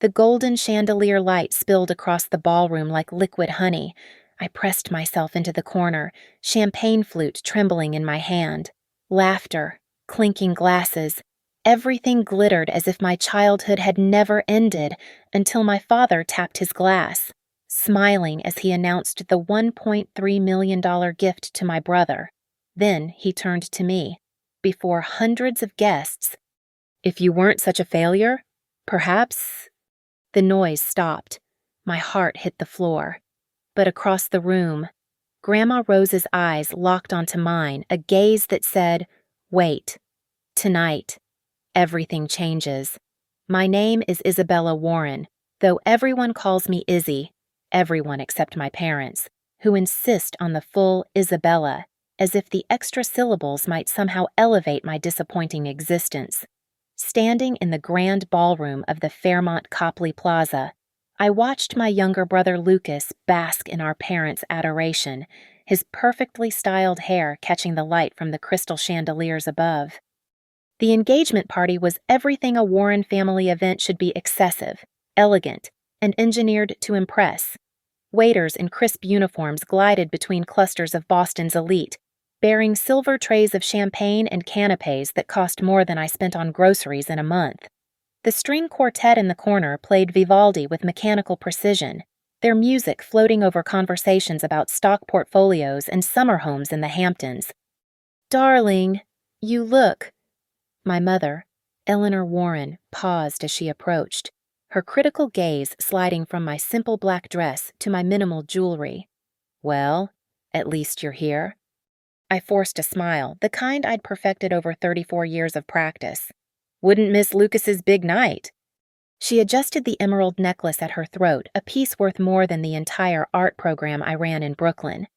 The golden chandelier light spilled across the ballroom like liquid honey. I pressed myself into the corner, champagne flute trembling in my hand. Laughter, clinking glasses. Everything glittered as if my childhood had never ended until my father tapped his glass, smiling as he announced the $1.3 million gift to my brother. Then he turned to me. Before hundreds of guests. "If you weren't such a failure, perhaps—" The noise stopped. My heart hit the floor. But across the room, Grandma Rose's eyes locked onto mine, a gaze that said, "Wait. Tonight, everything changes. My name is Isabella Warren, though everyone calls me Izzy, everyone except my parents, who insist on the full Isabella, as if the extra syllables might somehow elevate my disappointing existence. Standing in the grand ballroom of the Fairmont Copley Plaza, I watched my younger brother Lucas bask in our parents' adoration, his perfectly styled hair catching the light from the crystal chandeliers above. The engagement party was everything a Warren family event should be: excessive, elegant, and engineered to impress. Waiters in crisp uniforms glided between clusters of Boston's elite, bearing silver trays of champagne and canapes that cost more than I spent on groceries in a month. The string quartet in the corner played Vivaldi with mechanical precision, their music floating over conversations about stock portfolios and summer homes in the Hamptons. "Darling, you look—" My mother, Eleanor Warren, paused as she approached, her critical gaze sliding from my simple black dress to my minimal jewelry. "Well, at least you're here." I forced a smile, the kind I'd perfected over 34 years of practice. "Wouldn't miss Lucas's big night." She adjusted the emerald necklace at her throat, a piece worth more than the entire art program I ran in Brooklyn.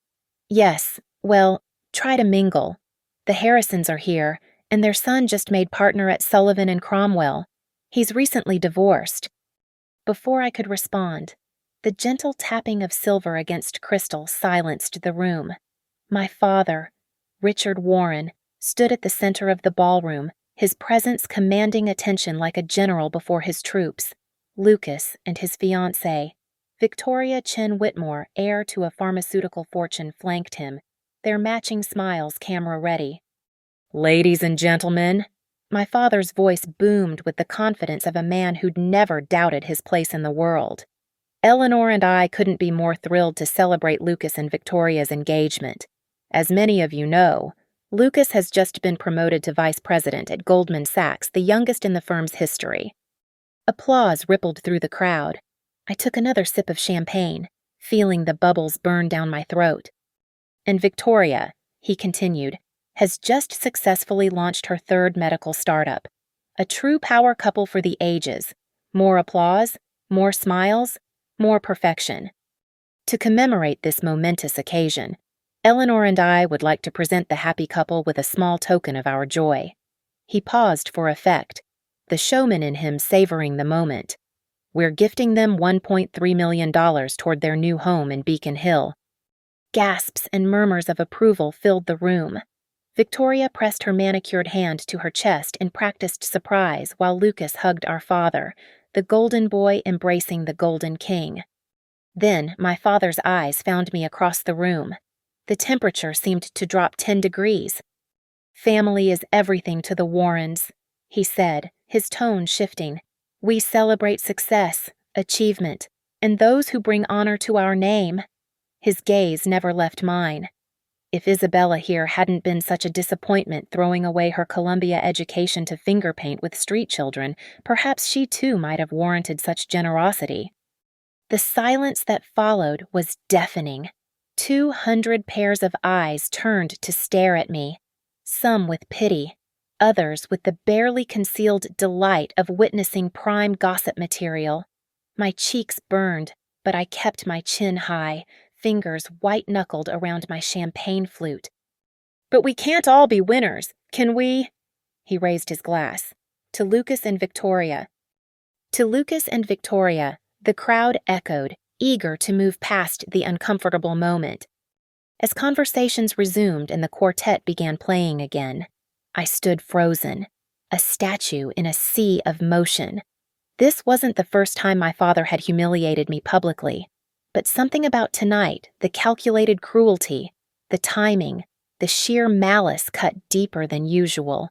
"Yes, well, try to mingle. The Harrisons are here, and their son just made partner at Sullivan and Cromwell. He's recently divorced." Before I could respond, the gentle tapping of silver against crystal silenced the room. My father, Richard Warren, stood at the center of the ballroom, his presence commanding attention like a general before his troops. Lucas and his fiancée, Victoria Chin Whitmore, heir to a pharmaceutical fortune, flanked him, their matching smiles camera-ready. "Ladies and gentlemen," my father's voice boomed with the confidence of a man who'd never doubted his place in the world. Eleanor and I couldn't be more thrilled to celebrate Lucas and Victoria's engagement. As many of you know, Lucas has just been promoted to vice president at Goldman Sachs, the youngest in the firm's history. Applause rippled through the crowd. I took another sip of champagne, feeling the bubbles burn down my throat. "And Victoria," he continued, "has just successfully launched her third medical startup. A true power couple for the ages. More applause, more smiles, more perfection. To commemorate this momentous occasion, Eleanor and I would like to present the happy couple with a small token of our joy." He paused for effect, the showman in him savoring the moment. "We're gifting them $1.3 million toward their new home in Beacon Hill." Gasps and murmurs of approval filled the room. Victoria pressed her manicured hand to her chest in practiced surprise while Lucas hugged our father, the golden boy embracing the golden king. Then my father's eyes found me across the room. The temperature seemed to drop 10 degrees. "Family is everything to the Warrens," he said, his tone shifting. "We celebrate success, achievement, and those who bring honor to our name." His gaze never left mine. If Isabella here hadn't been such a disappointment throwing away her Columbia education to finger paint with street children, perhaps she too might have warranted such generosity. The silence that followed was deafening. 200 pairs of eyes turned to stare at me, some with pity, others with the barely concealed delight of witnessing prime gossip material. My cheeks burned, but I kept my chin high, fingers white-knuckled around my champagne flute. "But we can't all be winners, can we?" He raised his glass. To Lucas and Victoria. To Lucas and Victoria, the crowd echoed, eager to move past the uncomfortable moment. As conversations resumed and the quartet began playing again, I stood frozen, a statue in a sea of motion. This wasn't the first time my father had humiliated me publicly, but something about tonight, the calculated cruelty, the timing, the sheer malice cut deeper than usual.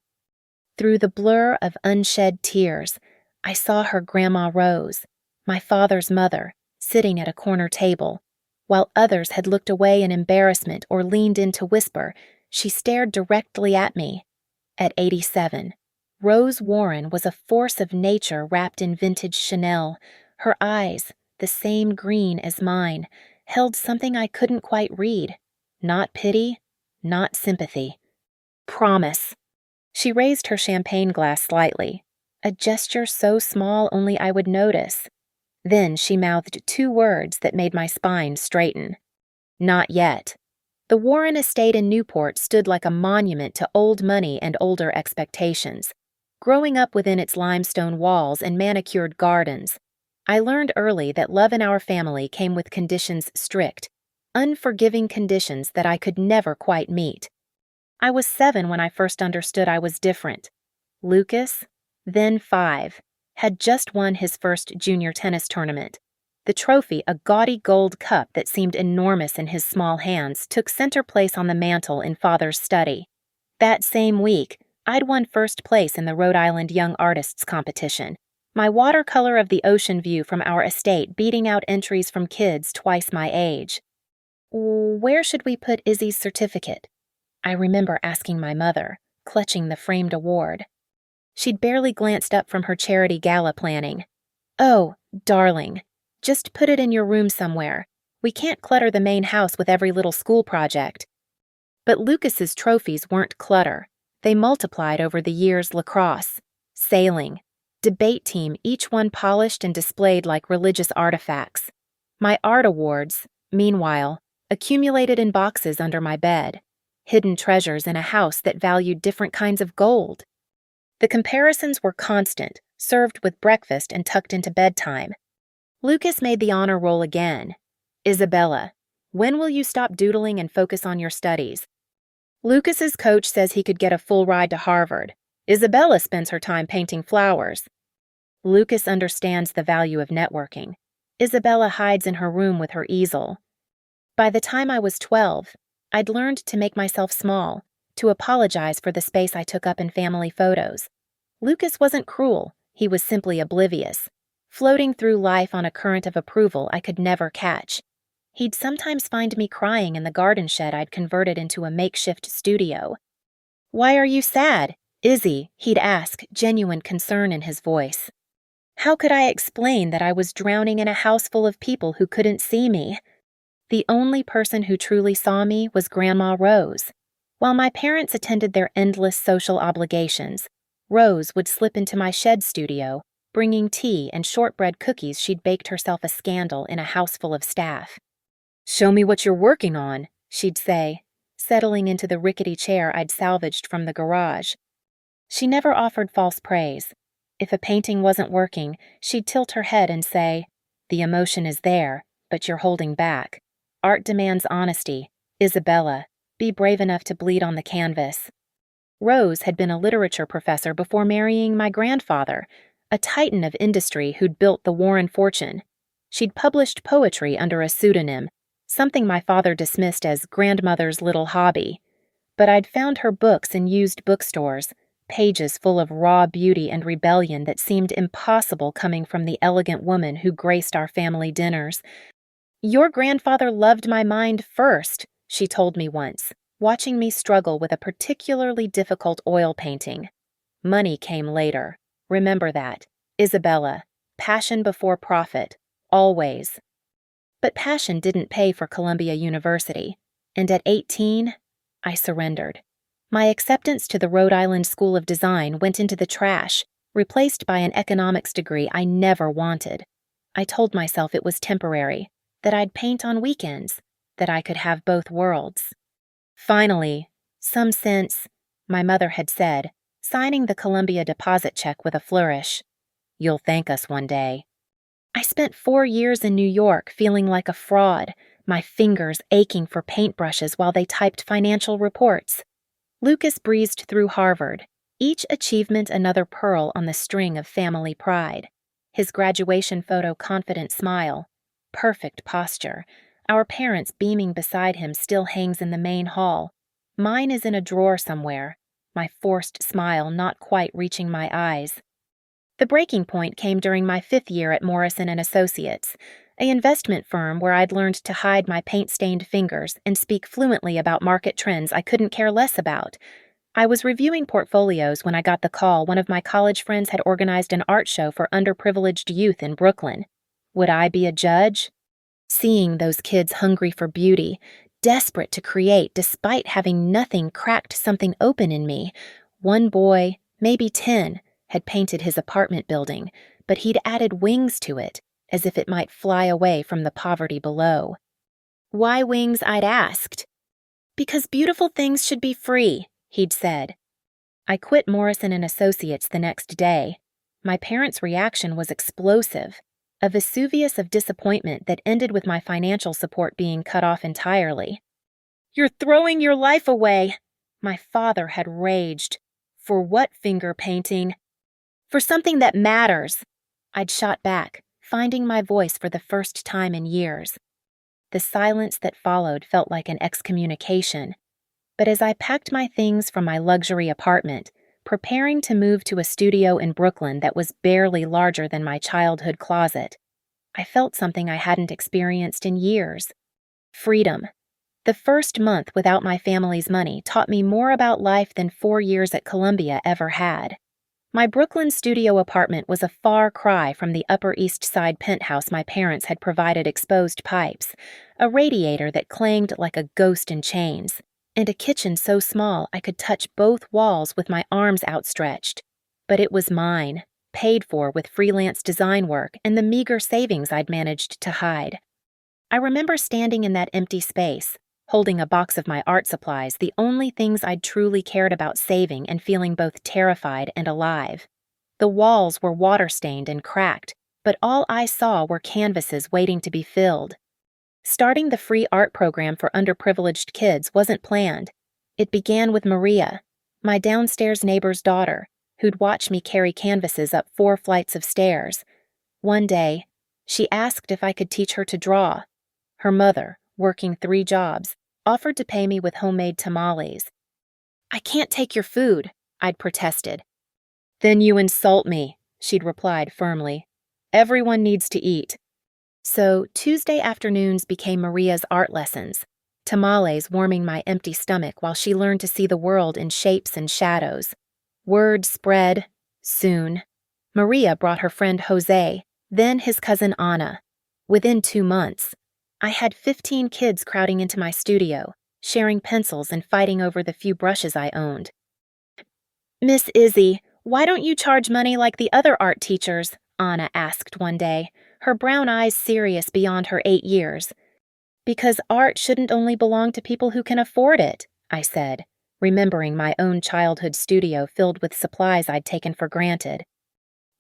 Through the blur of unshed tears, I saw her Grandma Rose, my father's mother, sitting at a corner table. While others had looked away in embarrassment or leaned in to whisper, she stared directly at me. At 87, Rose Warren was a force of nature wrapped in vintage Chanel. Her eyes, the same green as mine, held something I couldn't quite read. Not pity, not sympathy. Promise. She raised her champagne glass slightly, a gesture so small only I would notice. Then she mouthed two words that made my spine straighten. Not yet. The Warren estate in Newport stood like a monument to old money and older expectations. Growing up within its limestone walls and manicured gardens, I learned early that love in our family came with conditions strict, unforgiving conditions that I could never quite meet. I was 7 when I first understood I was different. Lucas, then 5, had just won his first junior tennis tournament. The trophy, a gaudy gold cup that seemed enormous in his small hands, took center place on the mantel in Father's study. That same week, I'd won first place in the Rhode Island Young Artists competition, my watercolor of the ocean view from our estate beating out entries from kids twice my age. Where should we put Izzy's certificate? I remember asking my mother, clutching the framed award. She'd barely glanced up from her charity gala planning. Oh, darling, just put it in your room somewhere. We can't clutter the main house with every little school project. But Lucas's trophies weren't clutter. They multiplied over the years: lacrosse, sailing, debate team, each one polished and displayed like religious artifacts. My art awards, meanwhile, accumulated in boxes under my bed, hidden treasures in a house that valued different kinds of gold. The comparisons were constant, served with breakfast and tucked into bedtime. Lucas made the honor roll again. Isabella, when will you stop doodling and focus on your studies? Lucas's coach says he could get a full ride to Harvard. Isabella spends her time painting flowers. Lucas understands the value of networking. Isabella hides in her room with her easel. By the time I was 12, I'd learned to make myself small, to apologize for the space I took up in family photos. Lucas wasn't cruel, he was simply oblivious, floating through life on a current of approval I could never catch. He'd sometimes find me crying in the garden shed I'd converted into a makeshift studio. "Why are you sad, Izzy?" he'd ask, genuine concern in his voice. How could I explain that I was drowning in a house full of people who couldn't see me? The only person who truly saw me was Grandma Rose. While my parents attended their endless social obligations, Rose would slip into my shed studio, bringing tea and shortbread cookies she'd baked herself a scandal in a house full of staff. "Show me what you're working on," she'd say, settling into the rickety chair I'd salvaged from the garage. She never offered false praise. If a painting wasn't working, she'd tilt her head and say, "The emotion is there, but you're holding back. Art demands honesty. Isabella, be brave enough to bleed on the canvas." Rose had been a literature professor before marrying my grandfather, a titan of industry who'd built the Warren fortune. She'd published poetry under a pseudonym, something my father dismissed as grandmother's little hobby. But I'd found her books in used bookstores, pages full of raw beauty and rebellion that seemed impossible coming from the elegant woman who graced our family dinners. "Your grandfather loved my mind first," she told me once, watching me struggle with a particularly difficult oil painting. "Money came later. Remember that. Isabella, passion before profit, always." But passion didn't pay for Columbia University, and at 18, I surrendered. My acceptance to the Rhode Island School of Design went into the trash, replaced by an economics degree I never wanted. I told myself it was temporary, that I'd paint on weekends, that I could have both worlds. Finally, some sense, my mother had said, signing the Columbia deposit check with a flourish. "You'll thank us one day." I spent 4 years in New York feeling like a fraud, my fingers aching for paintbrushes while they typed financial reports. Lucas breezed through Harvard, each achievement another pearl on the string of family pride. his graduation photo confident smile, perfect posture. Our parents beaming beside him still hangs in the main hall. Mine is in a drawer somewhere, my forced smile not quite reaching my eyes. The breaking point came during my 5th year at Morrison & Associates, an investment firm where I'd learned to hide my paint-stained fingers and speak fluently about market trends I couldn't care less about. I was reviewing portfolios when I got the call one of my college friends had organized an art show for underprivileged youth in Brooklyn. Would I be a judge? Seeing those kids hungry for beauty, desperate to create despite having nothing cracked something open in me. One boy, maybe 10, had painted his apartment building, but he'd added wings to it, as if it might fly away from the poverty below. Why wings, I'd asked. Because beautiful things should be free, he'd said. I quit Morrison & Associates the next day. My parents' reaction was explosive, a Vesuvius of disappointment that ended with my financial support being cut off entirely. You're throwing your life away, my father had raged. For what finger painting? For something that matters, I'd shot back, finding my voice for the first time in years. The silence that followed felt like an excommunication. But as I packed my things from my luxury apartment, preparing to move to a studio in Brooklyn that was barely larger than my childhood closet, I felt something I hadn't experienced in years. Freedom. The first month without my family's money taught me more about life than 4 years at Columbia ever had. My Brooklyn studio apartment was a far cry from the Upper East Side penthouse my parents had provided exposed pipes, a radiator that clanged like a ghost in chains, and a kitchen so small I could touch both walls with my arms outstretched. But it was mine, paid for with freelance design work and the meager savings I'd managed to hide. I remember standing in that empty space, holding a box of my art supplies, the only things I'd truly cared about saving, and feeling both terrified and alive. The walls were water-stained and cracked, but all I saw were canvases waiting to be filled. Starting the free art program for underprivileged kids wasn't planned. It began with Maria, my downstairs neighbor's daughter, who'd watch me carry canvases up 4 flights of stairs. One day, she asked if I could teach her to draw. Her mother, working 3 jobs, offered to pay me with homemade tamales. I can't take your food, I'd protested. Then you insult me, she'd replied firmly. Everyone needs to eat. So Tuesday afternoons became Maria's art lessons, tamales warming my empty stomach while she learned to see the world in shapes and shadows. Word spread, soon. Maria brought her friend Jose, then his cousin Anna. Within 2 months, I had 15 kids crowding into my studio, sharing pencils and fighting over the few brushes I owned. Miss Izzy, why don't you charge money like the other art teachers? Anna asked one day, her brown eyes serious beyond her 8 years. Because art shouldn't only belong to people who can afford it, I said, remembering my own childhood studio filled with supplies I'd taken for granted.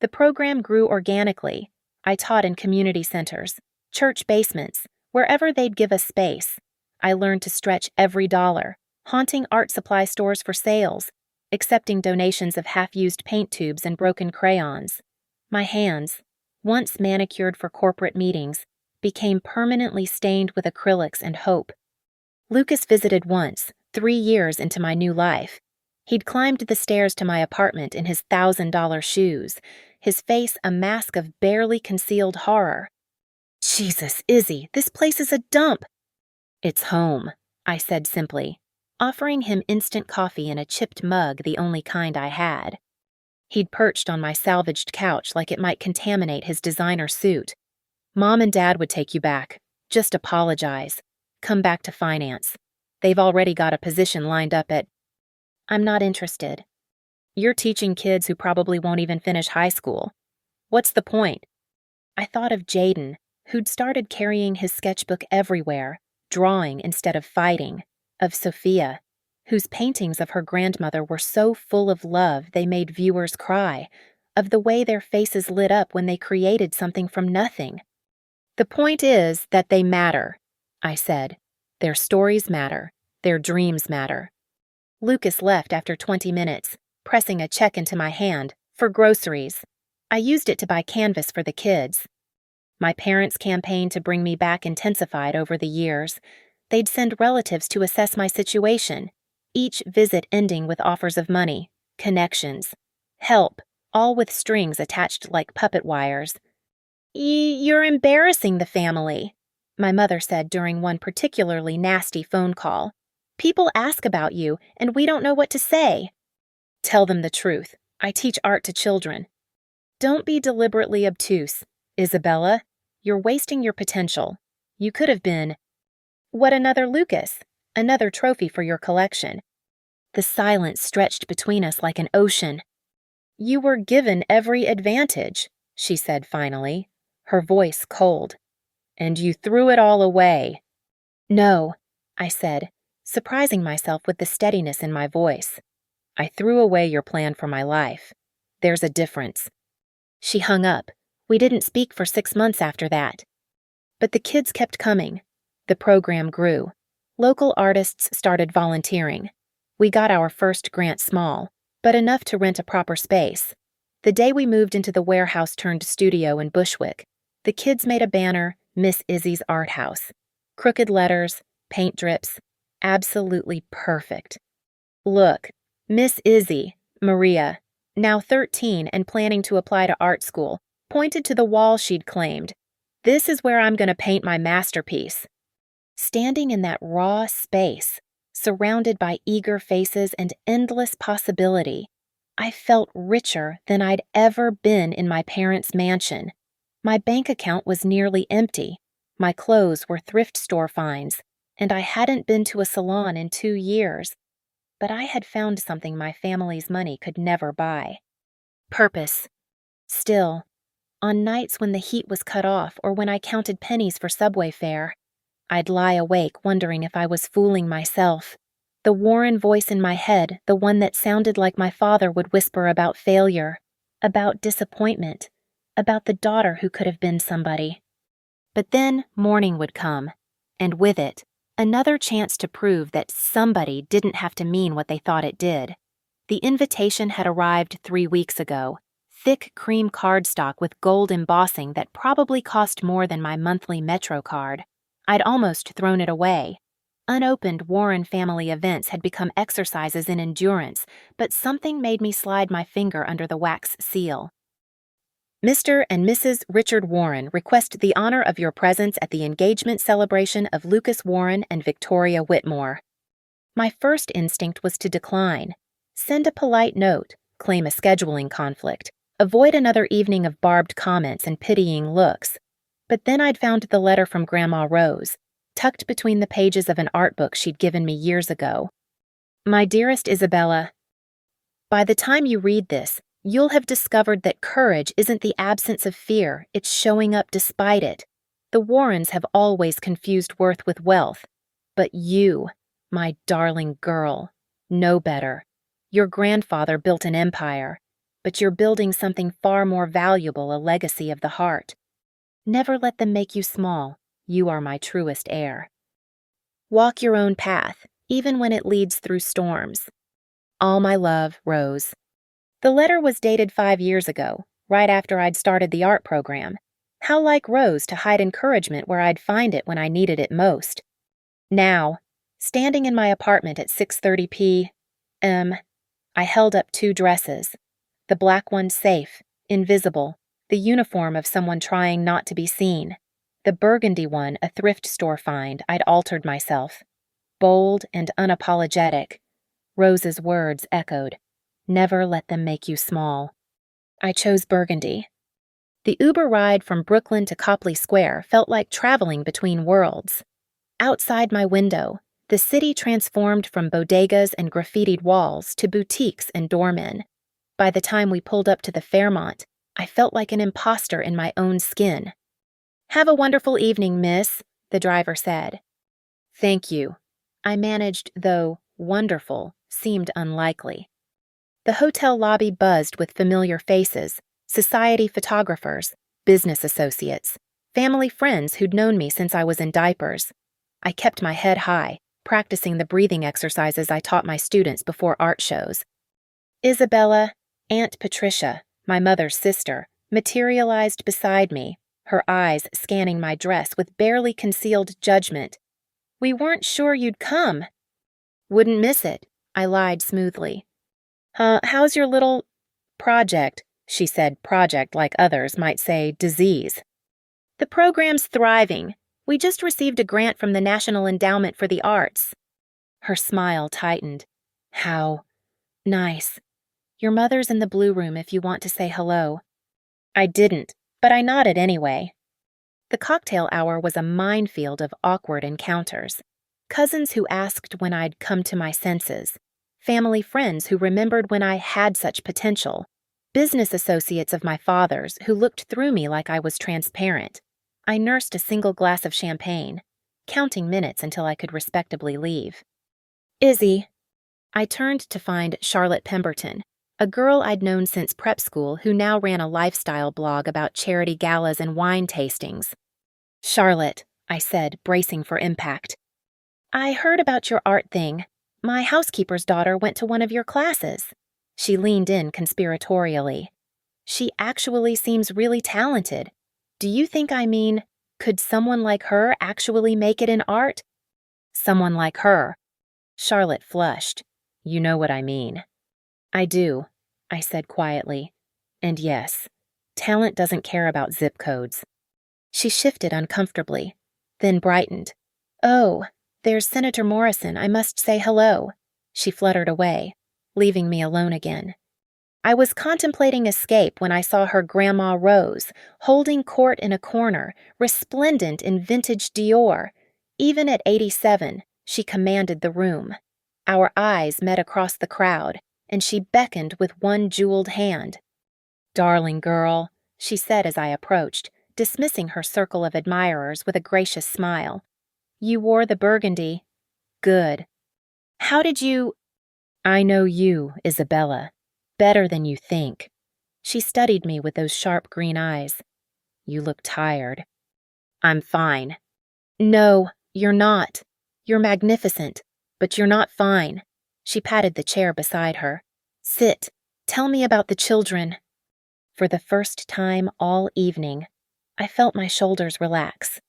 The program grew organically. I taught in community centers, church basements, wherever they'd give us space. I learned to stretch every dollar, haunting art supply stores for sales, accepting donations of half-used paint tubes and broken crayons. My hands, once manicured for corporate meetings, became permanently stained with acrylics and hope. Lucas visited once, 3 years into my new life. He'd climbed the stairs to my apartment in his $1,000 shoes, his face a mask of barely concealed horror. Jesus, Izzy, this place is a dump. It's home, I said simply, offering him instant coffee in a chipped mug, the only kind I had. He'd perched on my salvaged couch like it might contaminate his designer suit. Mom and Dad would take you back. Just apologize. Come back to finance. They've already got a position lined up at... I'm not interested. You're teaching kids who probably won't even finish high school. What's the point? I thought of Jaden, who'd started carrying his sketchbook everywhere, drawing instead of fighting, of Sophia, whose paintings of her grandmother were so full of love they made viewers cry, of the way their faces lit up when they created something from nothing. The point is that they matter, I said. Their stories matter. Their dreams matter. Lucas left after 20 minutes, pressing a check into my hand, for groceries. I used it to buy canvas for the kids. My parents' campaign to bring me back intensified over the years. They'd send relatives to assess my situation, each visit ending with offers of money, connections, help, all with strings attached like puppet wires. You're embarrassing the family," my mother said during one particularly nasty phone call. "People ask about you, and we don't know what to say." "Tell them the truth. I teach art to children." "Don't be deliberately obtuse, Isabella. You're wasting your potential. You could have been, what, another Lucas, another trophy for your collection." The silence stretched between us like an ocean. "You were given every advantage," she said finally, her voice cold. "And you threw it all away." "No," I said, surprising myself with the steadiness in my voice. "I threw away your plan for my life. There's a difference." She hung up. We didn't speak for 6 months after that. But the kids kept coming. The program grew. Local artists started volunteering. We got our first grant small, but enough to rent a proper space. The day we moved into the warehouse-turned-studio in Bushwick, the kids made a banner, "Miss Izzy's Art House." Crooked letters, paint drips, absolutely perfect. "Look, Miss Izzy, Maria, now 13 and planning to apply to art school, pointed to the wall she'd claimed. This is where I'm going to paint my masterpiece." Standing in that raw space, surrounded by eager faces and endless possibility, I felt richer than I'd ever been in my parents' mansion. My bank account was nearly empty, my clothes were thrift store finds, and I hadn't been to a salon in 2 years. But I had found something my family's money could never buy. Purpose. Still, on nights when the heat was cut off or when I counted pennies for subway fare, I'd lie awake wondering if I was fooling myself. The Warren voice in my head, the one that sounded like my father would whisper about failure, about disappointment, about the daughter who could have been somebody. But then morning would come, and with it, another chance to prove that somebody didn't have to mean what they thought it did. The invitation had arrived 3 weeks ago, thick cream cardstock with gold embossing that probably cost more than my monthly Metro card. I'd almost thrown it away. Unopened Warren family events had become exercises in endurance, but something made me slide my finger under the wax seal. "Mr. and Mrs. Richard Warren request the honor of your presence at the engagement celebration of Lucas Warren and Victoria Whitmore." My first instinct was to decline. Send a polite note, claim a scheduling conflict, avoid another evening of barbed comments and pitying looks. But then I'd found the letter from Grandma Rose, tucked between the pages of an art book she'd given me years ago. "My dearest Isabella, by the time you read this, you'll have discovered that courage isn't the absence of fear, it's showing up despite it. The Warrens have always confused worth with wealth. But you, my darling girl, know better. Your grandfather built an empire, but you're building something far more valuable, a legacy of the heart. Never let them make you small. You are my truest heir. Walk your own path, even when it leads through storms. All my love, Rose." The letter was dated 5 years ago, right after I'd started the art program. How like Rose to hide encouragement where I'd find it when I needed it most. Now, standing in my apartment at 6:30 p.m., I held up 2 dresses. The black one safe, invisible, the uniform of someone trying not to be seen. The burgundy one a thrift store find. I'd altered myself. Bold and unapologetic. Rose's words echoed. Never let them make you small. I chose burgundy. The Uber ride from Brooklyn to Copley Square felt like traveling between worlds. Outside my window, the city transformed from bodegas and graffitied walls to boutiques and doormen. By the time we pulled up to the Fairmont, I felt like an imposter in my own skin. "Have a wonderful evening, miss," the driver said. "Thank you." I managed, though wonderful seemed unlikely. The hotel lobby buzzed with familiar faces, society photographers, business associates, family friends who'd known me since I was in diapers. I kept my head high, practicing the breathing exercises I taught my students before art shows. Isabella, Aunt Patricia, my mother's sister, materialized beside me, her eyes scanning my dress with barely concealed judgment. "We weren't sure you'd come." "Wouldn't miss it," I lied smoothly. How's your little project?" She said project like others might say disease. "The program's thriving. We just received a grant from the National Endowment for the Arts." Her smile tightened. "How nice. Your mother's in the blue room if you want to say hello." I didn't, but I nodded anyway. The cocktail hour was a minefield of awkward encounters. Cousins who asked when I'd come to my senses. Family friends who remembered when I had such potential. Business associates of my father's who looked through me like I was transparent. I nursed a single glass of champagne, counting minutes until I could respectably leave. "Izzy." I turned to find Charlotte Pemberton, a girl I'd known since prep school who now ran a lifestyle blog about charity galas and wine tastings. "Charlotte," I said, bracing for impact. "I heard about your art thing. My housekeeper's daughter went to one of your classes." She leaned in conspiratorially. "She actually seems really talented. Do you think could someone like her actually make it in art?" "Someone like her." Charlotte flushed. "You know what I mean." "I do," I said quietly. "And yes, talent doesn't care about zip codes." She shifted uncomfortably, then brightened. "Oh, there's Senator Morrison. I must say hello." She fluttered away, leaving me alone again. I was contemplating escape when I saw her Grandma Rose, holding court in a corner, resplendent in vintage Dior. Even at 87, she commanded the room. Our eyes met across the crowd, and she beckoned with one jeweled hand. "Darling girl," she said as I approached, dismissing her circle of admirers with a gracious smile. "You wore the burgundy." "Good." "How did you—" "I know you, Isabella, better than you think." She studied me with those sharp green eyes. "You look tired." "I'm fine." "No, you're not. You're magnificent, but you're not fine." She patted the chair beside her. "Sit. Tell me about the children." For the first time all evening, I felt my shoulders relax.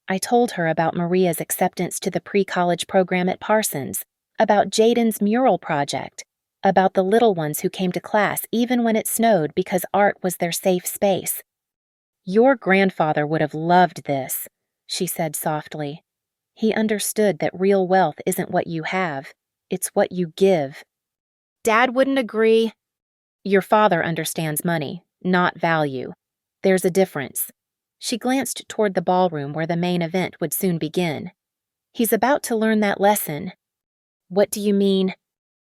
I told her about Maria's acceptance to the pre-college program at Parsons, about Jaden's mural project, about the little ones who came to class even when it snowed because art was their safe space. "Your grandfather would have loved this," she said softly. "He understood that real wealth isn't what you have, it's what you give." "Dad wouldn't agree." "Your father understands money, not value. There's a difference." She glanced toward the ballroom where the main event would soon begin. "He's about to learn that lesson." "What do you mean?"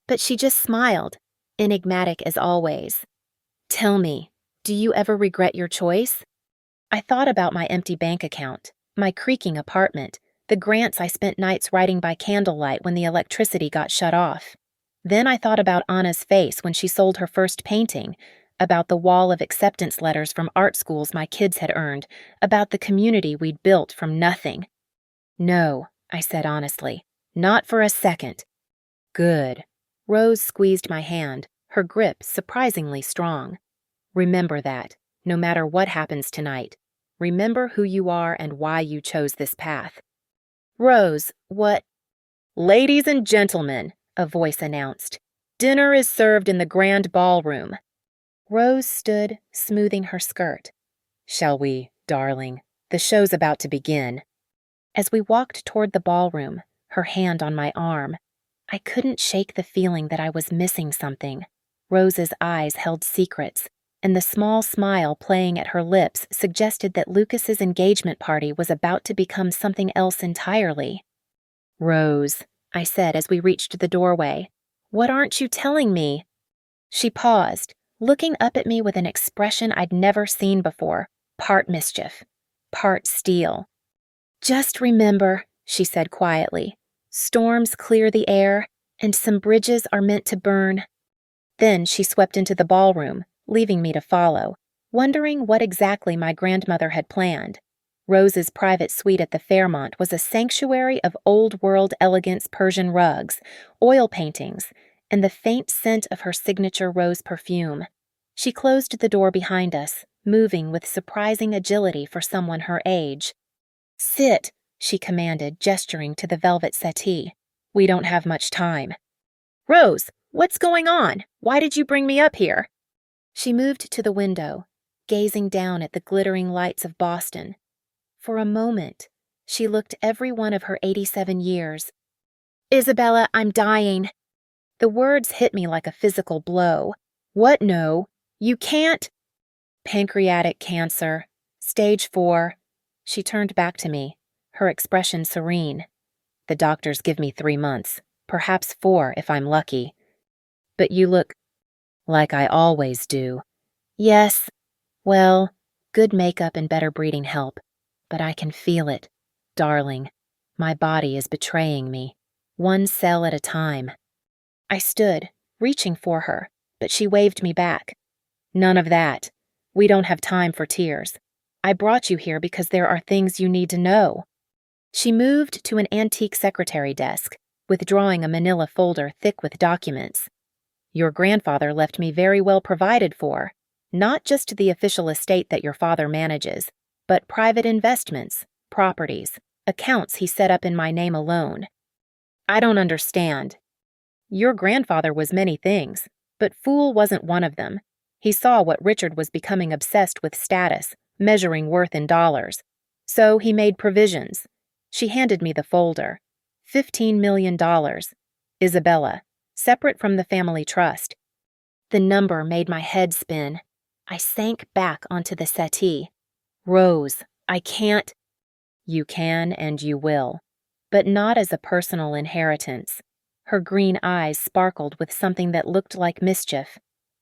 But she just smiled, enigmatic as always. "Tell me, do you ever regret your choice?" I thought about my empty bank account, my creaking apartment, the grants I spent nights writing by candlelight when the electricity got shut off. Then I thought about Anna's face when she sold her first painting, about the wall of acceptance letters from art schools my kids had earned, about the community we'd built from nothing. "No," I said honestly, "not for a second." "Good." Rose squeezed my hand, her grip surprisingly strong. "Remember that, no matter what happens tonight. Remember who you are and why you chose this path." "Rose, what—" "Ladies and gentlemen," a voice announced, "dinner is served in the grand ballroom." Rose stood, smoothing her skirt. "Shall we, darling? The show's about to begin." As we walked toward the ballroom, her hand on my arm, I couldn't shake the feeling that I was missing something. Rose's eyes held secrets, and the small smile playing at her lips suggested that Lucas's engagement party was about to become something else entirely. "Rose," I said as we reached the doorway, "what aren't you telling me?" She paused, looking up at me with an expression I'd never seen before, part mischief, part steel. "Just remember," she said quietly, "storms clear the air, and some bridges are meant to burn." Then she swept into the ballroom, leaving me to follow, wondering what exactly my grandmother had planned. Rose's private suite at the Fairmont was a sanctuary of old-world elegance Persian rugs, oil paintings, and the faint scent of her signature rose perfume. She closed the door behind us, moving with surprising agility for someone her age. "Sit," she commanded, gesturing to the velvet settee. "We don't have much time." "Rose, what's going on? Why did you bring me up here?" She moved to the window, gazing down at the glittering lights of Boston. For a moment, she looked every one of her 87 years. "Isabella, I'm dying." The words hit me like a physical blow. "What no? You can't—" "Pancreatic cancer. Stage 4. She turned back to me, her expression serene. "The doctors give me 3 months, perhaps 4 if I'm lucky. But you look like I always do." "Yes. Well, good makeup and better breeding help. But I can feel it. Darling, my body is betraying me, one cell at a time." I stood, reaching for her, but she waved me back. "None of that. We don't have time for tears. I brought you here because there are things you need to know." She moved to an antique secretary desk, withdrawing a manila folder thick with documents. "Your grandfather left me very well provided for, not just the official estate that your father manages, but private investments, properties, accounts he set up in my name alone." "I don't understand." "Your grandfather was many things, but fool wasn't one of them. He saw what Richard was becoming obsessed with status, measuring worth in dollars. So he made provisions." She handed me the folder. $15 million. Isabella, separate from the family trust. The number made my head spin. I sank back onto the settee. "Rose, I can't—" "You can and you will, but not as a personal inheritance." Her green eyes sparkled with something that looked like mischief.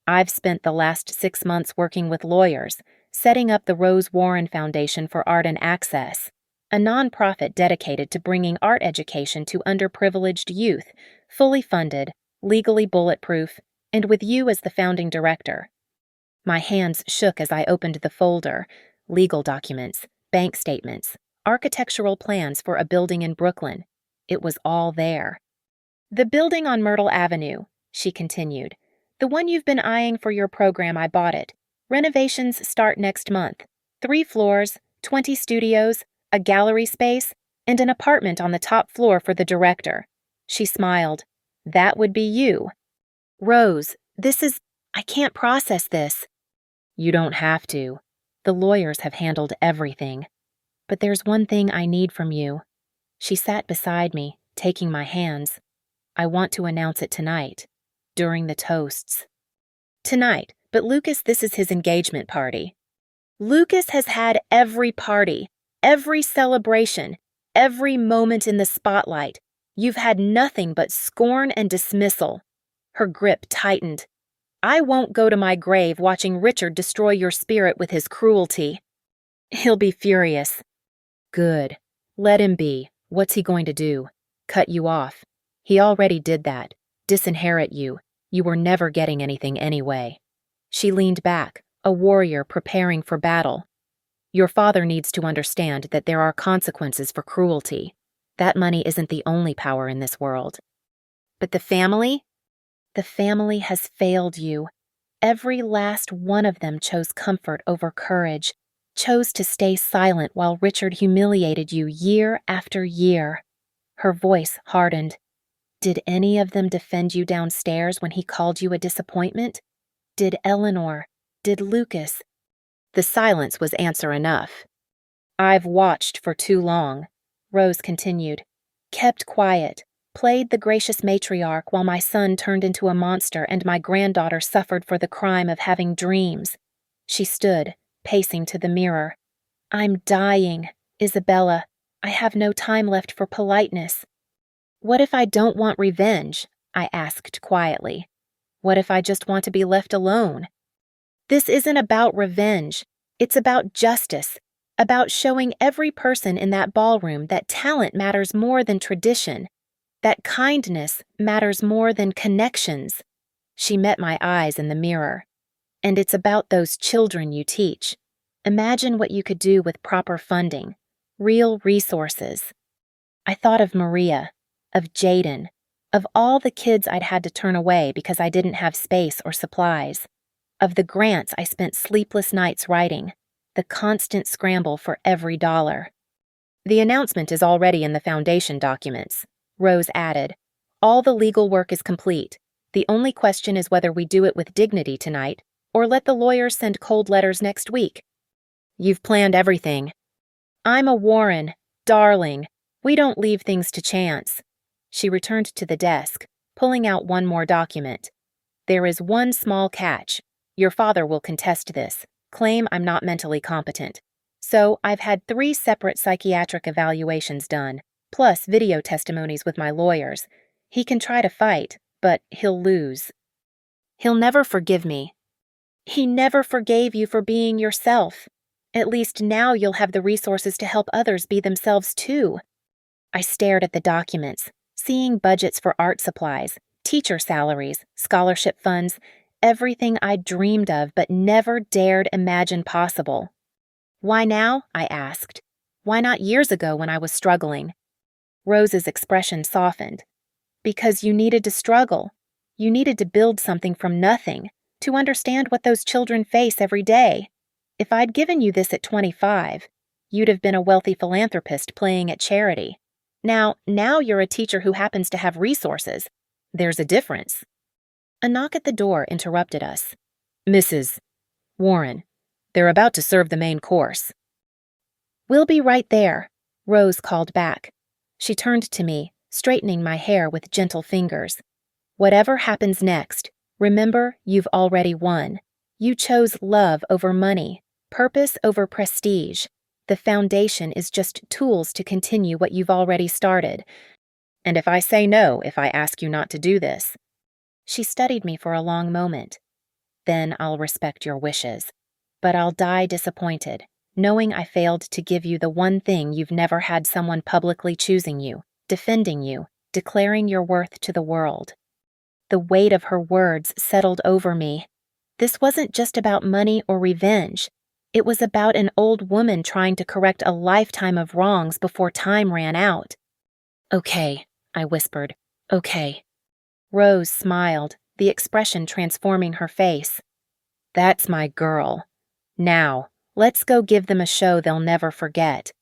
"I've spent the last 6 months working with lawyers, setting up the Rose Warren Foundation for Art and Access, a nonprofit dedicated to bringing art education to underprivileged youth, fully funded, legally bulletproof, and with you as the founding director." My hands shook as I opened the folder. Legal documents, bank statements, architectural plans for a building in Brooklyn. It was all there. "The building on Myrtle Avenue," she continued. "The one you've been eyeing for your program, I bought it. Renovations start next month. 3 floors, 20 studios, a gallery space, and an apartment on the top floor for the director." She smiled. "That would be you." "Rose, I can't process this." "You don't have to. The lawyers have handled everything. But there's one thing I need from you." She sat beside me, taking my hands. "I want to announce it tonight, during the toasts." "Tonight, but Lucas, this is his engagement party." "Lucas has had every party, every celebration, every moment in the spotlight. You've had nothing but scorn and dismissal." Her grip tightened. "I won't go to my grave watching Richard destroy your spirit with his cruelty." "He'll be furious." "Good. Let him be. What's he going to do? Cut you off? He already did that. Disinherit you. You were never getting anything anyway." She leaned back, a warrior preparing for battle. "Your father needs to understand that there are consequences for cruelty. That money isn't the only power in this world." "But the family?" "The family has failed you. Every last one of them chose comfort over courage, chose to stay silent while Richard humiliated you year after year." Her voice hardened. "Did any of them defend you downstairs when he called you a disappointment? Did Eleanor? Did Lucas?" The silence was answer enough. "I've watched for too long," Rose continued. "Kept quiet, played the gracious matriarch while my son turned into a monster and my granddaughter suffered for the crime of having dreams." She stood, pacing to the mirror. "I'm dying, Isabella. I have no time left for politeness." "What if I don't want revenge?" I asked quietly. "What if I just want to be left alone?" "This isn't about revenge. It's about justice, about showing every person in that ballroom that talent matters more than tradition, that kindness matters more than connections." She met my eyes in the mirror. "And it's about those children you teach. Imagine what you could do with proper funding, real resources." I thought of Maria, of Jaden, of all the kids I'd had to turn away because I didn't have space or supplies. of the grants I spent sleepless nights writing, the constant scramble for every dollar. The announcement is already in the foundation documents, Rose added. All the legal work is complete. The only question is whether we do it with dignity tonight, or let the lawyers send cold letters next week. You've planned everything. I'm a Warren, darling. We don't leave things to chance. She returned to the desk, pulling out one more document. There is one small catch. Your father will contest this, claim I'm not mentally competent. So I've had 3 separate psychiatric evaluations done, plus video testimonies with my lawyers. He can try to fight, but he'll lose. He'll never forgive me. He never forgave you for being yourself. At least now you'll have the resources to help others be themselves too. I stared at the documents, seeing budgets for art supplies, teacher salaries, scholarship funds, everything I'd dreamed of but never dared imagine possible. Why now? I asked. Why not years ago when I was struggling? Rose's expression softened. Because you needed to struggle. You needed to build something from nothing, to understand what those children face every day. If I'd given you this at 25, you'd have been a wealthy philanthropist playing at charity. Now you're a teacher who happens to have resources. There's a difference. A knock at the door interrupted us. Mrs. Warren, they're about to serve the main course. We'll be right there, Rose called back. She turned to me, straightening my hair with gentle fingers. Whatever happens next, remember you've already won. You chose love over money, purpose over prestige. The foundation is just tools to continue what you've already started. And if I say no, if I ask you not to do this? She studied me for a long moment. Then I'll respect your wishes. But I'll die disappointed, knowing I failed to give you the one thing you've never had: someone publicly choosing you, defending you, declaring your worth to the world. The weight of her words settled over me. This wasn't just about money or revenge. It was about an old woman trying to correct a lifetime of wrongs before time ran out. Okay, I whispered. Okay. Rose smiled, the expression transforming her face. That's my girl. Now, let's go give them a show they'll never forget.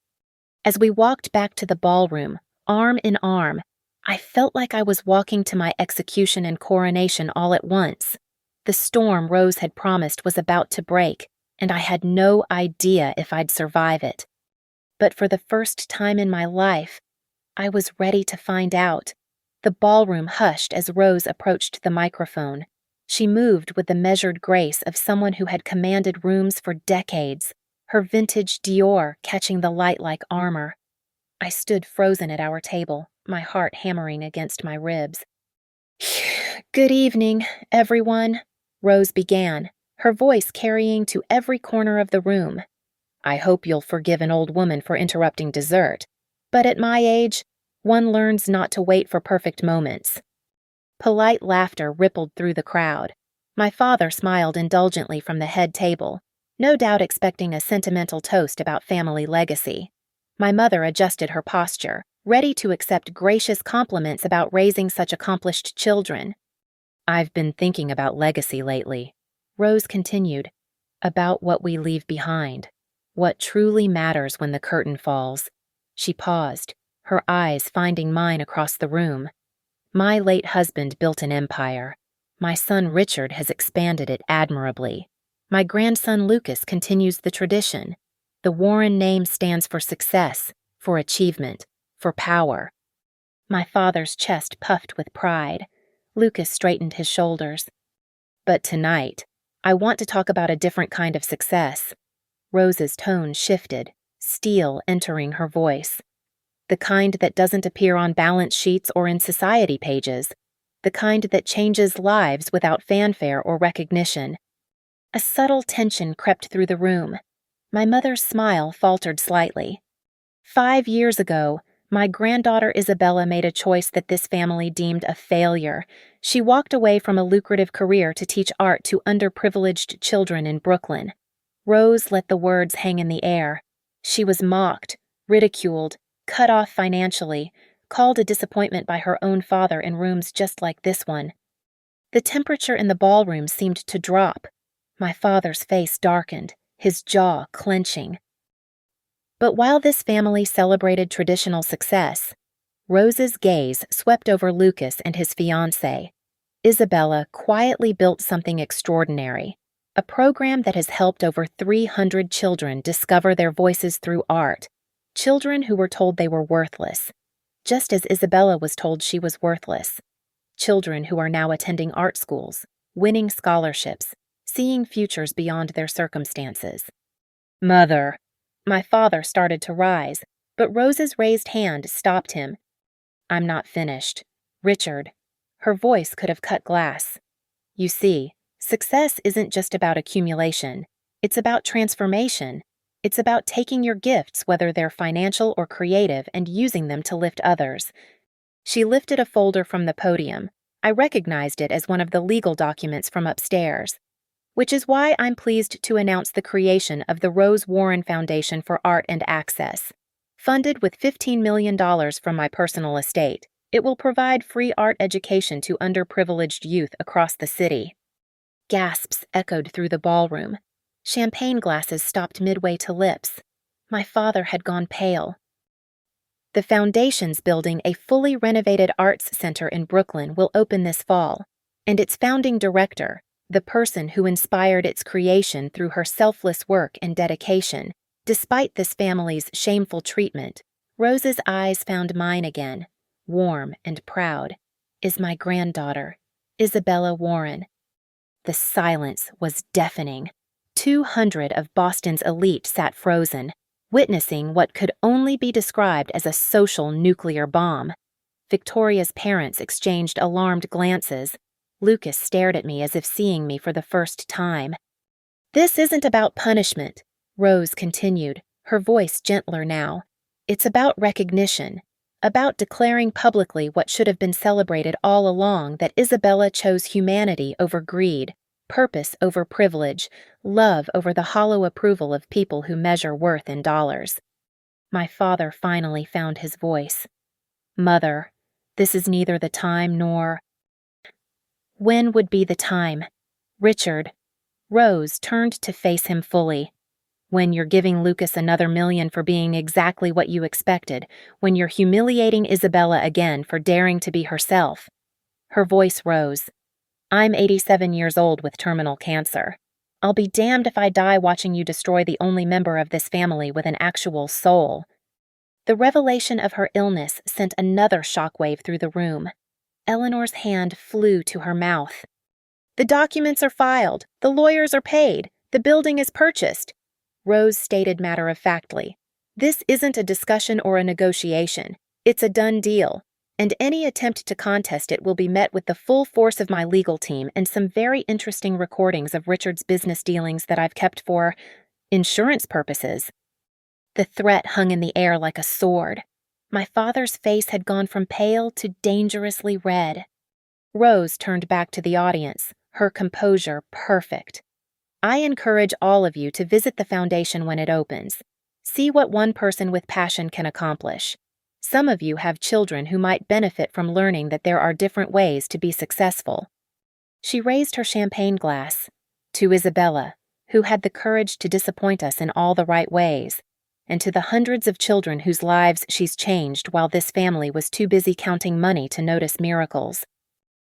As we walked back to the ballroom, arm in arm, I felt like I was walking to my execution and coronation all at once. The storm Rose had promised was about to break, and I had no idea if I'd survive it. But for the first time in my life, I was ready to find out. The ballroom hushed as Rose approached the microphone. She moved with the measured grace of someone who had commanded rooms for decades, her vintage Dior catching the light like armor. I stood frozen at our table, my heart hammering against my ribs. Good evening, everyone, Rose began, her voice carrying to every corner of the room. I hope you'll forgive an old woman for interrupting dessert, but at my age, one learns not to wait for perfect moments. Polite laughter rippled through the crowd. My father smiled indulgently from the head table, no doubt expecting a sentimental toast about family legacy. My mother adjusted her posture, ready to accept gracious compliments about raising such accomplished children. I've been thinking about legacy lately, Rose continued, about what we leave behind, what truly matters when the curtain falls. She paused, her eyes finding mine across the room. My late husband built an empire. My son Richard has expanded it admirably. My grandson Lucas continues the tradition. The Warren name stands for success, for achievement, for power. My father's chest puffed with pride. Lucas straightened his shoulders. But tonight, I want to talk about a different kind of success. Rose's tone shifted, steel entering her voice. The kind that doesn't appear on balance sheets or in society pages. The kind that changes lives without fanfare or recognition. A subtle tension crept through the room. My mother's smile faltered slightly. 5 years ago, my granddaughter Isabella made a choice that this family deemed a failure. She walked away from a lucrative career to teach art to underprivileged children in Brooklyn. Rose let the words hang in the air. She was mocked, ridiculed, cut off financially, called a disappointment by her own father in rooms just like this one. The temperature in the ballroom seemed to drop. My father's face darkened, his jaw clenching. But while this family celebrated traditional success, Rose's gaze swept over Lucas and his fiancée. Isabella quietly built something extraordinary, a program that has helped over 300 children discover their voices through art, children who were told they were worthless, just as Isabella was told she was worthless. Children who are now attending art schools, winning scholarships, seeing futures beyond their circumstances. Mother. My father started to rise, but Rose's raised hand stopped him. I'm not finished. Richard. Her voice could have cut glass. You see, success isn't just about accumulation. It's about transformation. It's about taking your gifts, whether they're financial or creative, and using them to lift others. She lifted a folder from the podium. I recognized it as one of the legal documents from upstairs, which is why I'm pleased to announce the creation of the Rose Warren Foundation for Art and Access. Funded with $15 million from my personal estate, it will provide free art education to underprivileged youth across the city. Gasps echoed through the ballroom. Champagne glasses stopped midway to lips. My father had gone pale. The foundation's building a fully renovated arts center in Brooklyn will open this fall, and its founding director, the person who inspired its creation through her selfless work and dedication, despite this family's shameful treatment, Rose's eyes found mine again, warm and proud, is my granddaughter, Isabella Warren. The silence was deafening. 200 of Boston's elite sat frozen, witnessing what could only be described as a social nuclear bomb. Victoria's parents exchanged alarmed glances. Lucas stared at me as if seeing me for the first time. This isn't about punishment, Rose continued, her voice gentler now. It's about recognition, about declaring publicly what should have been celebrated all along, that Isabella chose humanity over greed, purpose over privilege, love over the hollow approval of people who measure worth in dollars. My father finally found his voice. Mother, this is neither the time nor... When would be the time? Richard. Rose turned to face him fully. When you're giving Lucas another $1 million for being exactly what you expected, when you're humiliating Isabella again for daring to be herself. Her voice rose. I'm 87 years old with terminal cancer. I'll be damned if I die watching you destroy the only member of this family with an actual soul. The revelation of her illness sent another shockwave through the room. Eleanor's hand flew to her mouth. The documents are filed. The lawyers are paid. The building is purchased. Rose stated matter-of-factly. This isn't a discussion or a negotiation. It's a done deal. And any attempt to contest it will be met with the full force of my legal team and some very interesting recordings of Richard's business dealings that I've kept for insurance purposes. The threat hung in the air like a sword. My father's face had gone from pale to dangerously red. Rose turned back to the audience, her composure perfect. I encourage all of you to visit the foundation when it opens. See what one person with passion can accomplish. Some of you have children who might benefit from learning that there are different ways to be successful. She raised her champagne glass. To Isabella, who had the courage to disappoint us in all the right ways, and to the hundreds of children whose lives she's changed while this family was too busy counting money to notice miracles.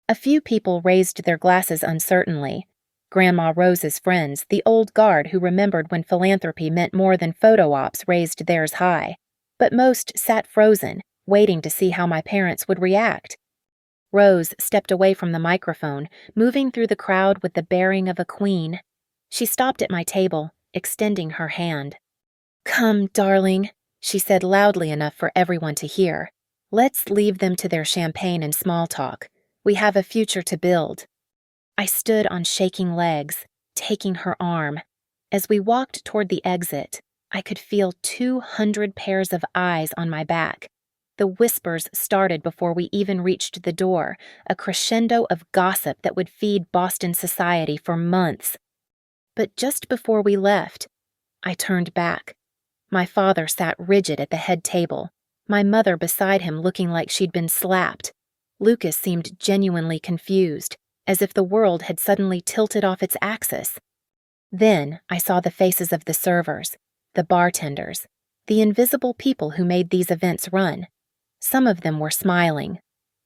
A few people raised their glasses uncertainly. Grandma Rose's friends, the old guard who remembered when philanthropy meant more than photo ops, raised theirs high. But most sat frozen, waiting to see how my parents would react. Rose stepped away from the microphone, moving through the crowd with the bearing of a queen. She stopped at my table, extending her hand. Come, darling, she said loudly enough for everyone to hear. Let's leave them to their champagne and small talk. We have a future to build. I stood on shaking legs, taking her arm. As we walked toward the exit, I could feel 200 pairs of eyes on my back. The whispers started before we even reached the door, a crescendo of gossip that would feed Boston society for months. But just before we left, I turned back. My father sat rigid at the head table, my mother beside him looking like she'd been slapped. Lucas seemed genuinely confused, as if the world had suddenly tilted off its axis. Then I saw the faces of the servers, the bartenders, the invisible people who made these events run. Some of them were smiling.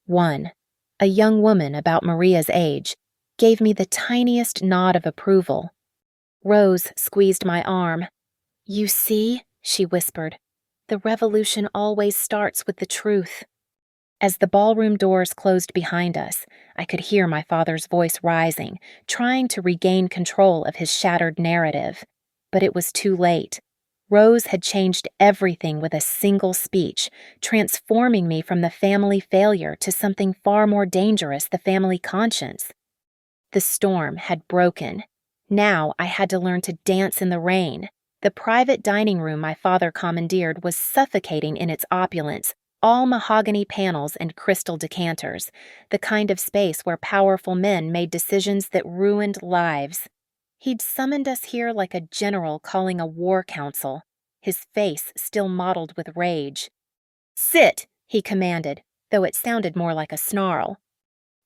One, a young woman about Maria's age, gave me the tiniest nod of approval. Rose squeezed my arm. "You see," she whispered, "the revolution always starts with the truth." As the ballroom doors closed behind us, I could hear my father's voice rising, trying to regain control of his shattered narrative. But it was too late. Rose had changed everything with a single speech, transforming me from the family failure to something far more dangerous, the family conscience. The storm had broken. Now I had to learn to dance in the rain. The private dining room my father commandeered was suffocating in its opulence, all mahogany panels and crystal decanters, the kind of space where powerful men made decisions that ruined lives. He'd summoned us here like a general calling a war council, his face still mottled with rage. "Sit," he commanded, though it sounded more like a snarl.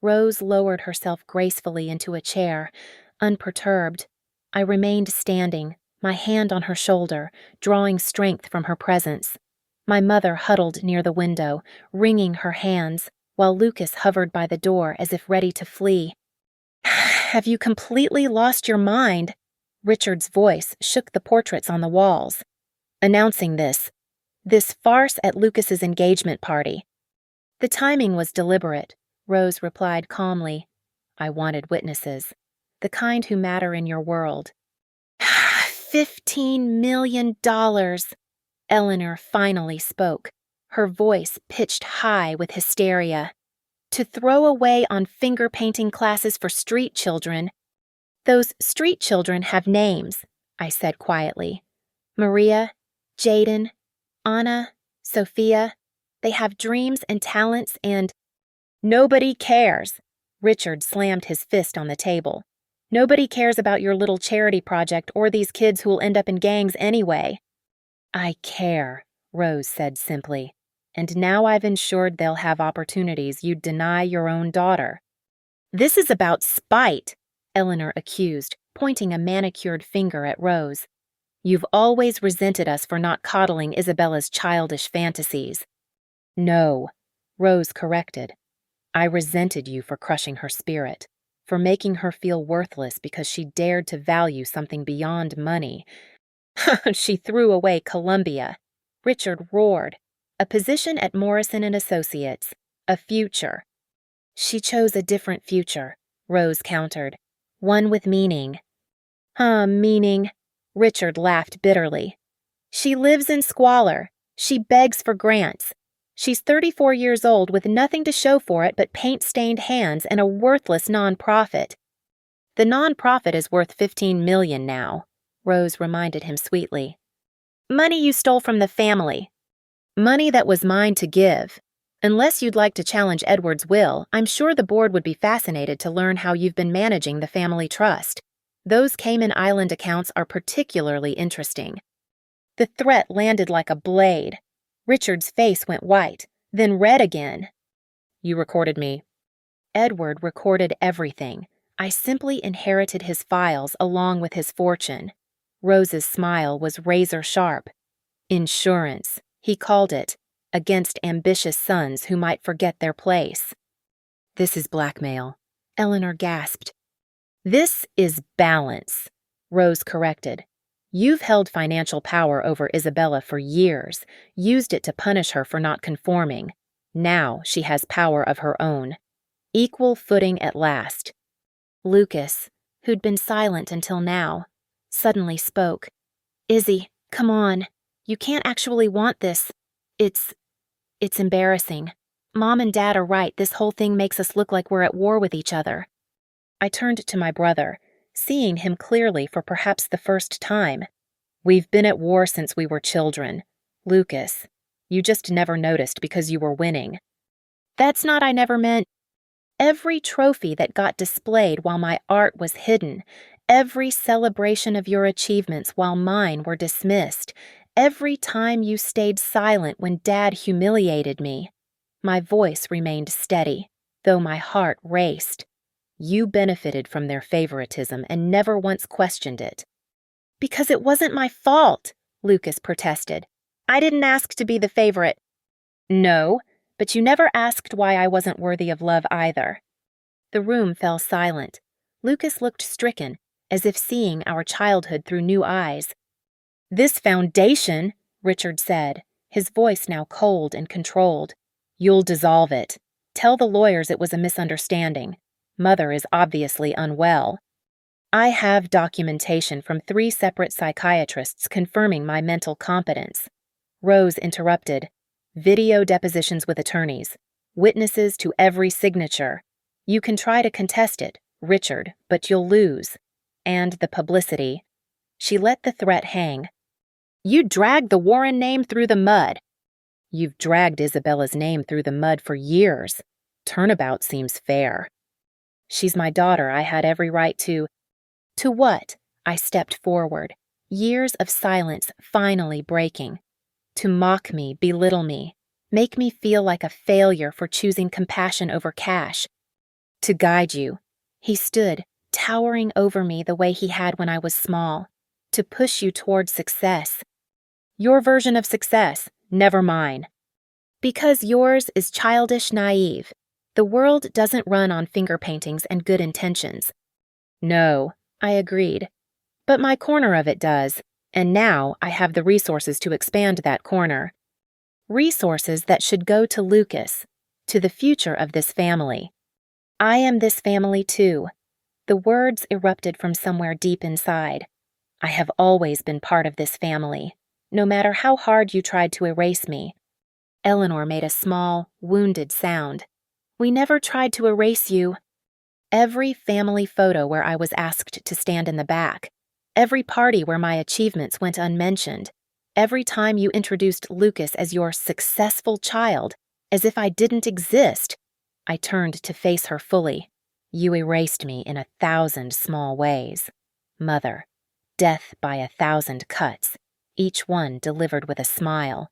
Rose lowered herself gracefully into a chair, unperturbed. I remained standing, my hand on her shoulder, drawing strength from her presence. My mother huddled near the window, wringing her hands, while Lucas hovered by the door as if ready to flee. "Have you completely lost your mind?" Richard's voice shook the portraits on the walls. Announcing this farce at Lucas's engagement party. The timing was deliberate, Rose replied calmly. "I wanted witnesses, the kind who matter in your world." $15 million. Eleanor finally spoke, her voice pitched high with hysteria. "To throw away on finger painting classes for street children." "Those street children have names," I said quietly. "Maria, Jaden, Anna, Sophia. They have dreams and talents and—" "Nobody cares." Richard slammed his fist on the table. "Nobody cares about your little charity project or these kids who'll end up in gangs anyway." "I care," Rose said simply, "and now I've ensured they'll have opportunities you'd deny your own daughter." "This is about spite," Eleanor accused, pointing a manicured finger at Rose. "You've always resented us for not coddling Isabella's childish fantasies." "No," Rose corrected. "I resented you for crushing her spirit, for making her feel worthless because she dared to value something beyond money." "She threw away Columbia," Richard roared. "A position at Morrison and Associates. A future." "She chose a different future," Rose countered. "One with meaning." Meaning?" Richard laughed bitterly. "She lives in squalor. She begs for grants. She's 34 years old with nothing to show for it but paint-stained hands and a worthless nonprofit." "The nonprofit is worth $15 million now," Rose reminded him sweetly. "Money you stole from the family. Money that was mine to give. Unless you'd like to challenge Edward's will, I'm sure the board would be fascinated to learn how you've been managing the family trust. Those Cayman Island accounts are particularly interesting." The threat landed like a blade. Richard's face went white, then red again. "You recorded me." Edward recorded everything. I simply inherited his files along with his fortune. Rose's smile was razor sharp. "Insurance," he called it, against ambitious sons who might forget their place. "This is blackmail," Eleanor gasped. "This is balance," Rose corrected. "You've held financial power over Isabella for years, used it to punish her for not conforming. Now she has power of her own. Equal footing at last." Lucas, who'd been silent until now, suddenly spoke. "Izzy, come on. You can't actually want this. It's embarrassing. Mom and Dad are right. This whole thing makes us look like we're at war with each other." I turned to my brother, seeing him clearly for perhaps the first time. "We've been at war since we were children. Lucas, you just never noticed because you were winning." "That's not I never meant." "Every trophy that got displayed while my art was hidden, every celebration of your achievements while mine were dismissed, every time you stayed silent when Dad humiliated me." My voice remained steady, though my heart raced. You benefited from their favoritism and never once questioned it. Because it wasn't my fault, Lucas protested. I didn't ask to be the favorite. No, but you never asked why I wasn't worthy of love either. The room fell silent. Lucas looked stricken, as if seeing our childhood through new eyes. This foundation, Richard said, his voice now cold and controlled. You'll dissolve it. Tell the lawyers it was a misunderstanding. Mother is obviously unwell. I have documentation from 3 separate psychiatrists confirming my mental competence. Rose interrupted. Video depositions with attorneys. Witnesses to every signature. You can try to contest it, Richard, but you'll lose. And the publicity. She let the threat hang. You dragged the Warren name through the mud. You've dragged Isabella's name through the mud for years. Turnabout seems fair. She's my daughter. I had every right to... To what? I stepped forward, years of silence finally breaking. To mock me, belittle me, make me feel like a failure for choosing compassion over cash. To guide you. He stood, towering over me the way he had when I was small. To push you toward success. Your version of success, never mine. Because yours is childish naive. The world doesn't run on finger paintings and good intentions. No, I agreed. But my corner of it does, and now I have the resources to expand that corner. Resources that should go to Lucas, to the future of this family. I am this family too. The words erupted from somewhere deep inside. I have always been part of this family, no matter how hard you tried to erase me. Eleanor made a small, wounded sound. We never tried to erase you. Every family photo where I was asked to stand in the back, every party where my achievements went unmentioned, every time you introduced Lucas as your successful child, as if I didn't exist, I turned to face her fully. You erased me in 1,000 small ways. Mother, death by 1,000 cuts, each one delivered with a smile.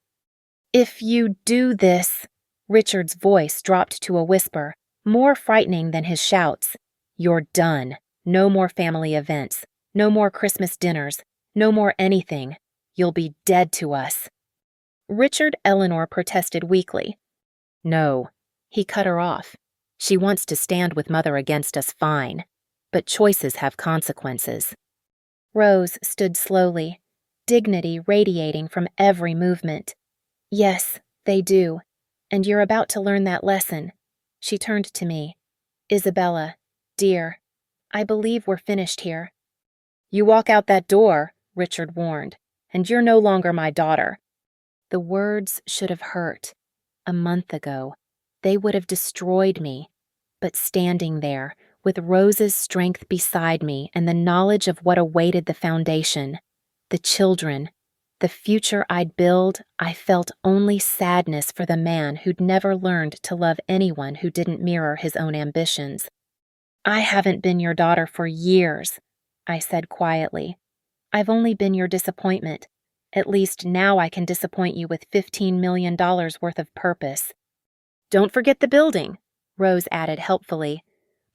If you do this, Richard's voice dropped to a whisper, more frightening than his shouts. You're done. No more family events. No more Christmas dinners. No more anything. You'll be dead to us. Richard Eleanor protested weakly. No. He cut her off. She wants to stand with Mother against us, fine. But choices have consequences. Rose stood slowly, dignity radiating from every movement. Yes, they do. And you're about to learn that lesson. She turned to me. Isabella, dear, I believe we're finished here. You walk out that door, Richard warned, and you're no longer my daughter. The words should have hurt. A month ago, they would have destroyed me. But standing there, with Rose's strength beside me and the knowledge of what awaited the foundation, the children, the future I'd build, I felt only sadness for the man who'd never learned to love anyone who didn't mirror his own ambitions. I haven't been your daughter for years, I said quietly. I've only been your disappointment. At least now I can disappoint you with $15 million worth of purpose. Don't forget the building, Rose added helpfully.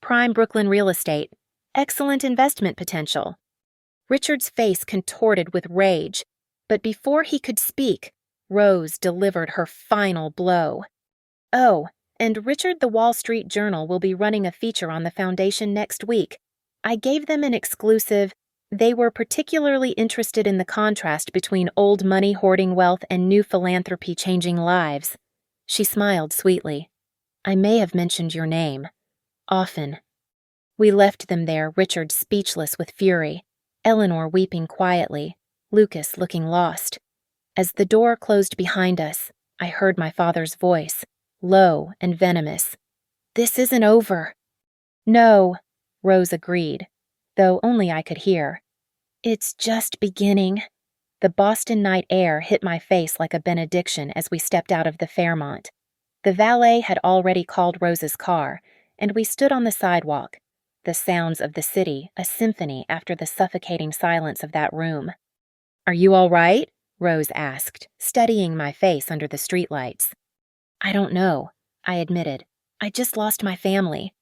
Prime Brooklyn real estate. Excellent investment potential. Richard's face contorted with rage. But before he could speak, Rose delivered her final blow. Oh, and Richard the Wall Street Journal will be running a feature on the foundation next week. I gave them an exclusive. They were particularly interested in the contrast between old money hoarding wealth and new philanthropy changing lives. She smiled sweetly. I may have mentioned your name. Often. We left them there, Richard speechless with fury, Eleanor weeping quietly. Lucas looking lost. As the door closed behind us, I heard my father's voice, low and venomous. This isn't over. No, Rose agreed, though only I could hear. It's just beginning. The Boston night air hit my face like a benediction as we stepped out of the Fairmont. The valet had already called Rose's car, and we stood on the sidewalk, the sounds of the city a symphony after the suffocating silence of that room. Are you all right? Rose asked, studying my face under the streetlights. I don't know, I admitted. I just lost my family.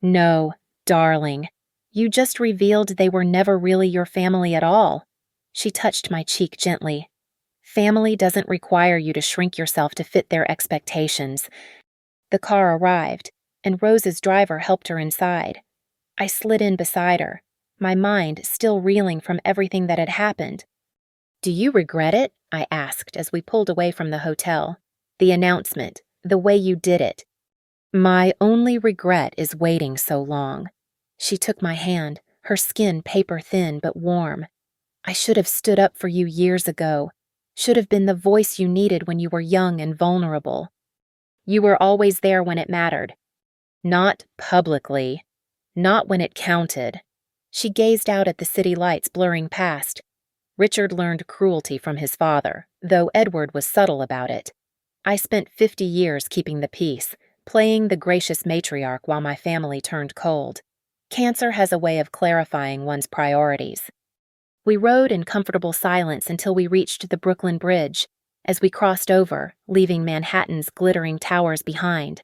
No, Darling, you just revealed they were never really your family at all. She touched my cheek gently. Family doesn't require you to shrink yourself to fit their expectations. The car arrived, and Rose's driver helped her inside. I slid in beside her, my mind still reeling from everything that had happened. "Do you regret it?" I asked as we pulled away from the hotel. "The announcement, the way you did it." "My only regret is waiting so long." She took my hand, her skin paper thin but warm. "I should have stood up for you years ago, should have been the voice you needed when you were young and vulnerable. You were always there when it mattered. Not publicly. Not when it counted." She gazed out at the city lights blurring past. Richard learned cruelty from his father, though Edward was subtle about it. I spent 50 years keeping the peace, playing the gracious matriarch while my family turned cold. Cancer has a way of clarifying one's priorities. We rode in comfortable silence until we reached the Brooklyn Bridge. As we crossed over, leaving Manhattan's glittering towers behind,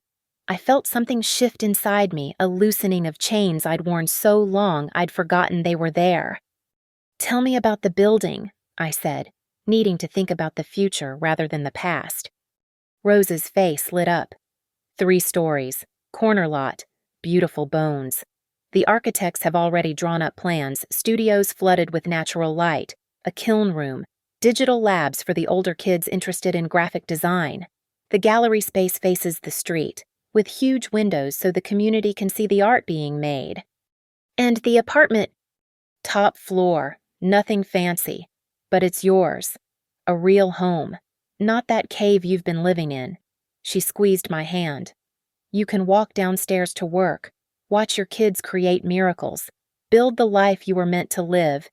I felt something shift inside me, a loosening of chains I'd worn so long I'd forgotten they were there. "Tell me about the building," I said, needing to think about the future rather than the past. Rose's face lit up. 3 stories, corner lot, beautiful bones. The architects have already drawn up plans, studios flooded with natural light, a kiln room, digital labs for the older kids interested in graphic design. The gallery space faces the street, with huge windows so the community can see the art being made. And the apartment, top floor, nothing fancy, but it's yours. A real home, not that cave you've been living in. She squeezed my hand. You can walk downstairs to work, watch your kids create miracles, build the life you were meant to live.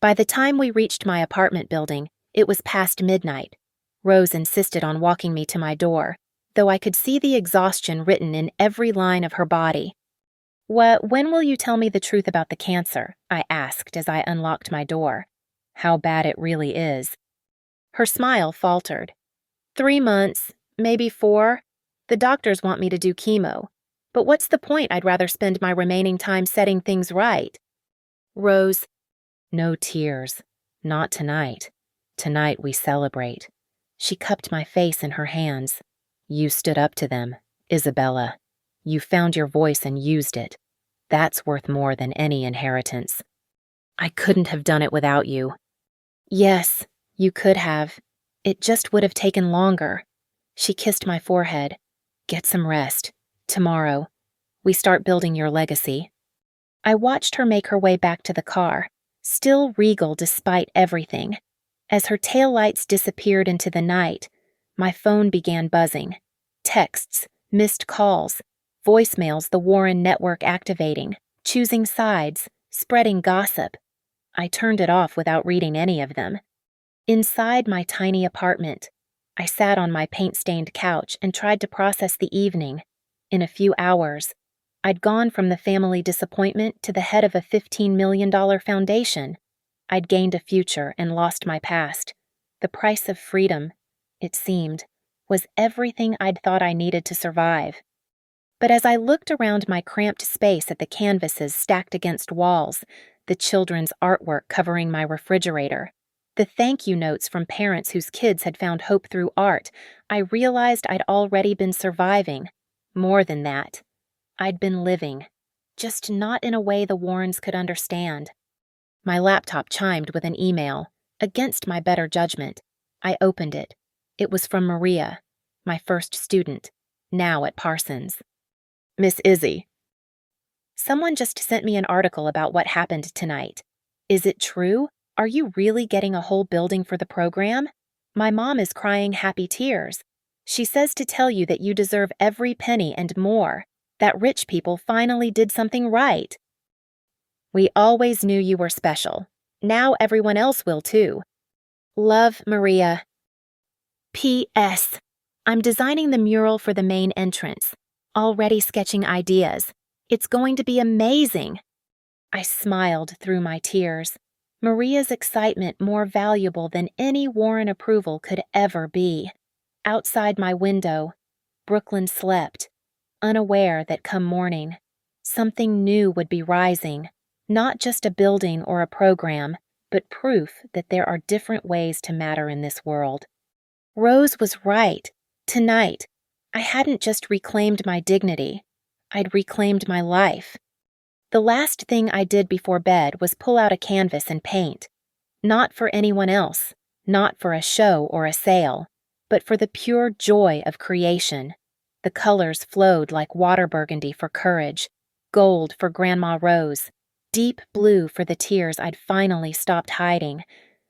By the time we reached my apartment building, it was past midnight. Rose insisted on walking me to my door, though I could see the exhaustion written in every line of her body. When will you tell me the truth about the cancer?" I asked as I unlocked my door. "How bad it really is." Her smile faltered. 3 months, maybe 4. The doctors want me to do chemo. But what's the point? I'd rather spend my remaining time setting things right. Rose, no tears. Not tonight. Tonight we celebrate. She cupped my face in her hands. You stood up to them, Isabella. You found your voice and used it. That's worth more than any inheritance. I couldn't have done it without you. Yes, you could have. It just would have taken longer. She kissed my forehead. Get some rest. Tomorrow, we start building your legacy. I watched her make her way back to the car, still regal despite everything. As her taillights disappeared into the night, my phone began buzzing. Texts, missed calls, voicemails the Warren network activating, choosing sides, spreading gossip. I turned it off without reading any of them. Inside my tiny apartment, I sat on my paint-stained couch and tried to process the evening. In a few hours, I'd gone from the family disappointment to the head of a $15 million foundation. I'd gained a future and lost my past. The price of freedom, it seemed, was everything I'd thought I needed to survive. But as I looked around my cramped space at the canvases stacked against walls, the children's artwork covering my refrigerator, the thank you notes from parents whose kids had found hope through art, I realized I'd already been surviving. More than that, I'd been living, just not in a way the Warrens could understand. My laptop chimed with an email. Against my better judgment, I opened it. It was from Maria, my first student, now at Parsons. Miss Izzy. Someone just sent me an article about what happened tonight. Is it true? Are you really getting a whole building for the program? My mom is crying happy tears. She says to tell you that you deserve every penny and more, that rich people finally did something right. We always knew you were special. Now everyone else will too. Love, Maria. P.S. I'm designing the mural for the main entrance. Already sketching ideas. It's going to be amazing. I smiled through my tears. Maria's excitement more valuable than any Warren approval could ever be. Outside my window, Brooklyn slept, unaware that come morning, Something new would be rising, not just a building or a program, but proof that there are different ways to matter in this world. Rose was right. Tonight, I hadn't just reclaimed my dignity, I'd reclaimed my life. The last thing I did before bed was pull out a canvas and paint. Not for anyone else, not for a show or a sale, but for the pure joy of creation. The colors flowed like water burgundy for courage, gold for Grandma Rose, deep blue for the tears I'd finally stopped hiding.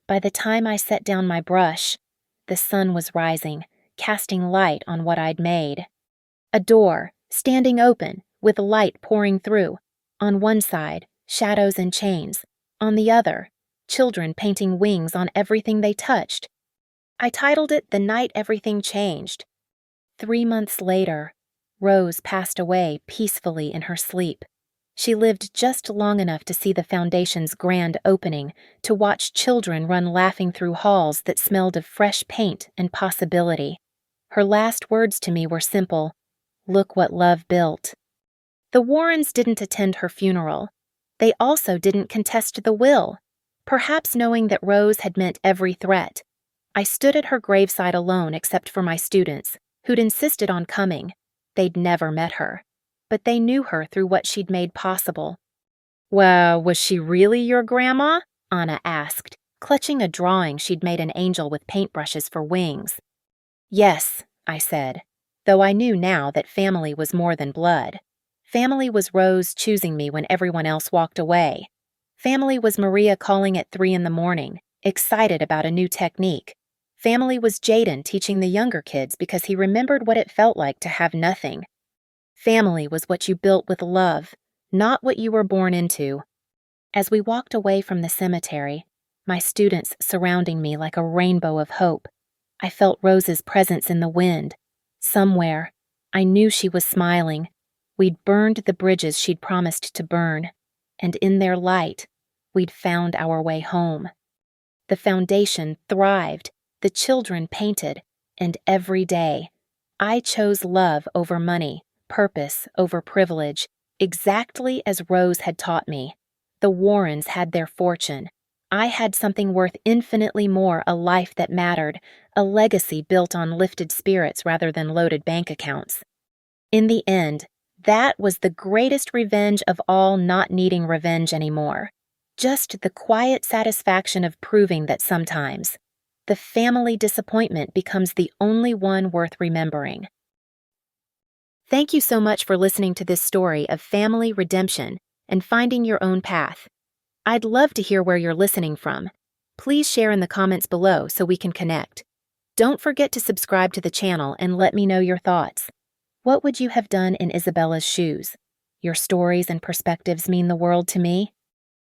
By the time I set down my brush, the sun was rising, casting light on what I'd made. A door, standing open, with light pouring through. On one side, shadows and chains. On the other, children painting wings on everything they touched. I titled it The Night Everything Changed. 3 months later, Rose passed away peacefully in her sleep. She lived just long enough to see the foundation's grand opening, to watch children run laughing through halls that smelled of fresh paint and possibility. Her last words to me were simple: "Look what love built." The Warrens didn't attend her funeral. They also didn't contest the will, perhaps knowing that Rose had meant every threat. I stood at her graveside alone except for my students, who'd insisted on coming. They'd never met her, but they knew her through what she'd made possible. "Well, was she really your grandma?" Anna asked, clutching a drawing she'd made an angel with paintbrushes for wings. "Yes," I said, though I knew now that family was more than blood. Family was Rose choosing me when everyone else walked away. Family was Maria calling at 3 in the morning, excited about a new technique. Family was Jaden teaching the younger kids because he remembered what it felt like to have nothing. Family was what you built with love, not what you were born into. As we walked away from the cemetery, my students surrounding me like a rainbow of hope, I felt Rose's presence in the wind. Somewhere, I knew she was smiling. We'd burned the bridges she'd promised to burn, and in their light, we'd found our way home. The foundation thrived, the children painted, and every day, I chose love over money, purpose over privilege, exactly as Rose had taught me. The Warrens had their fortune. I had something worth infinitely more, a life that mattered, a legacy built on lifted spirits rather than loaded bank accounts. In the end, that was the greatest revenge of all, not needing revenge anymore. Just the quiet satisfaction of proving that sometimes the family disappointment becomes the only one worth remembering. Thank you so much for listening to this story of family redemption and finding your own path. I'd love to hear where you're listening from. Please share in the comments below so we can connect. Don't forget to subscribe to the channel and let me know your thoughts. What would you have done in Isabella's shoes? Your stories and perspectives mean the world to me.